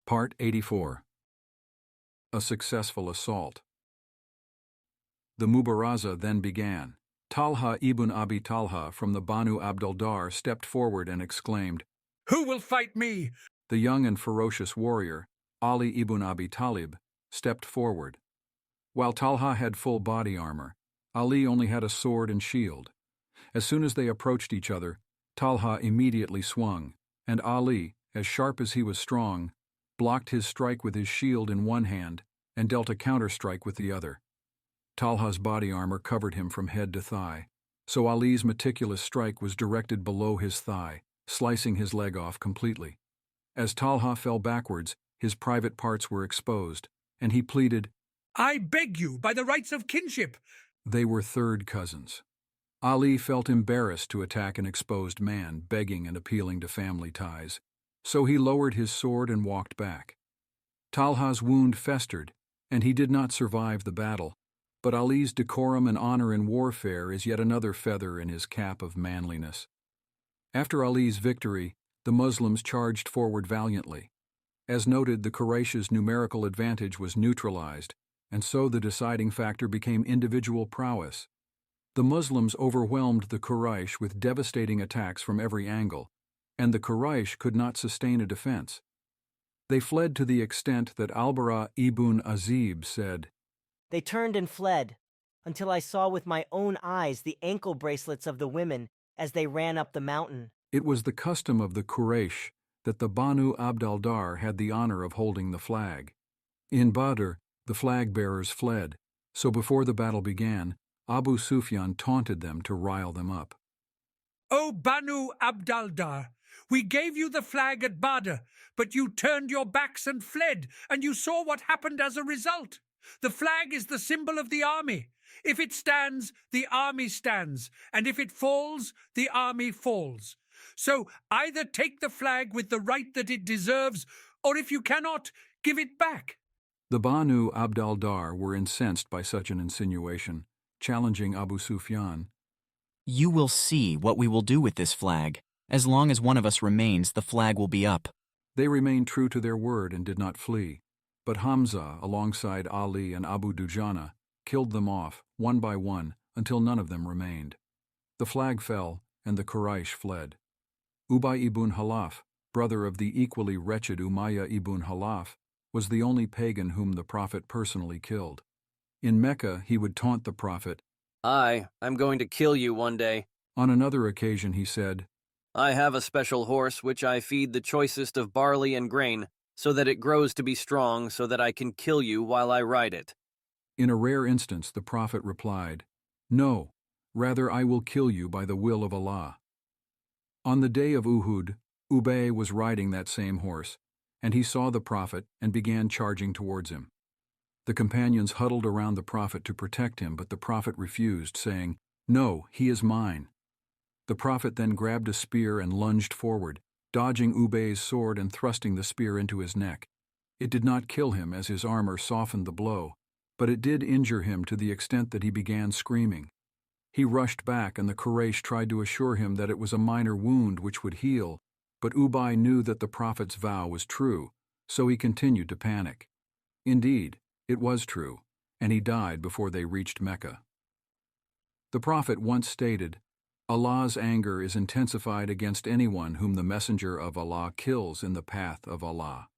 Part 84. A successful assault. The Mubaraza then began. Talha ibn Abi Talha from the Banu Abdaldar stepped forward and exclaimed, "Who will fight me?" The young and ferocious warrior, Ali ibn Abi Talib, stepped forward. While Talha had full body armor, Ali only had a sword and shield. As soon as they approached each other, Talha immediately swung, and Ali, as sharp as he was strong, blocked his strike with his shield in one hand and dealt a counter-strike with the other. Talha's body armor covered him from head to thigh, so Ali's meticulous strike was directed below his thigh, slicing his leg off completely. As Talha fell backwards, his private parts were exposed, and he pleaded, "I beg you, by the rights of kinship." They were third cousins. Ali felt embarrassed to attack an exposed man, begging and appealing to family ties, so he lowered his sword and walked back. Talha's wound festered, and he did not survive the battle, but Ali's decorum and honor in warfare is yet another feather in his cap of manliness. After Ali's victory, the Muslims charged forward valiantly. As noted, the Quraysh's numerical advantage was neutralized, and so the deciding factor became individual prowess. The Muslims overwhelmed the Quraysh with devastating attacks from every angle, and the Quraysh could not sustain a defense. They fled to the extent that Al-Bara ibn Azib said, "They turned and fled, until I saw with my own eyes the ankle bracelets of the women as they ran up the mountain." It was the custom of the Quraysh that the Banu Abdaldar had the honor of holding the flag. In Badr, the flag-bearers fled, so before the battle began, Abu Sufyan taunted them to rile them up. "O Banu Abdaldar, we gave you the flag at Badr, but you turned your backs and fled, and you saw what happened as a result. The flag is the symbol of the army. If it stands, the army stands, and if it falls, the army falls. So either take the flag with the right that it deserves, or if you cannot, give it back." The Banu Abdaldar were incensed by such an insinuation, challenging Abu Sufyan. "You will see what we will do with this flag. As long as one of us remains, the flag will be up." They remained true to their word and did not flee, but Hamza, alongside Ali and Abu Dujana, killed them off, one by one, until none of them remained. The flag fell, and the Quraysh fled. Ubay ibn Halaf, brother of the equally wretched Umayyah ibn Halaf, was the only pagan whom the Prophet personally killed. In Mecca, he would taunt the Prophet. I'm going to kill you one day." On another occasion, he said, "I have a special horse which I feed the choicest of barley and grain, so that it grows to be strong, so that I can kill you while I ride it." In a rare instance, the Prophet replied, "No, rather I will kill you by the will of Allah." On the day of Uhud, Ubay was riding that same horse, and he saw the Prophet and began charging towards him. The companions huddled around the Prophet to protect him, but the Prophet refused, saying, "No, he is mine." The Prophet then grabbed a spear and lunged forward, dodging Ubay's sword and thrusting the spear into his neck. It did not kill him as his armor softened the blow, but it did injure him to the extent that he began screaming. He rushed back, and the Quraysh tried to assure him that it was a minor wound which would heal, but Ubay knew that the Prophet's vow was true, so he continued to panic. Indeed, it was true, and he died before they reached Mecca. The Prophet once stated, "Allah's anger is intensified against anyone whom the Messenger of Allah kills in the path of Allah."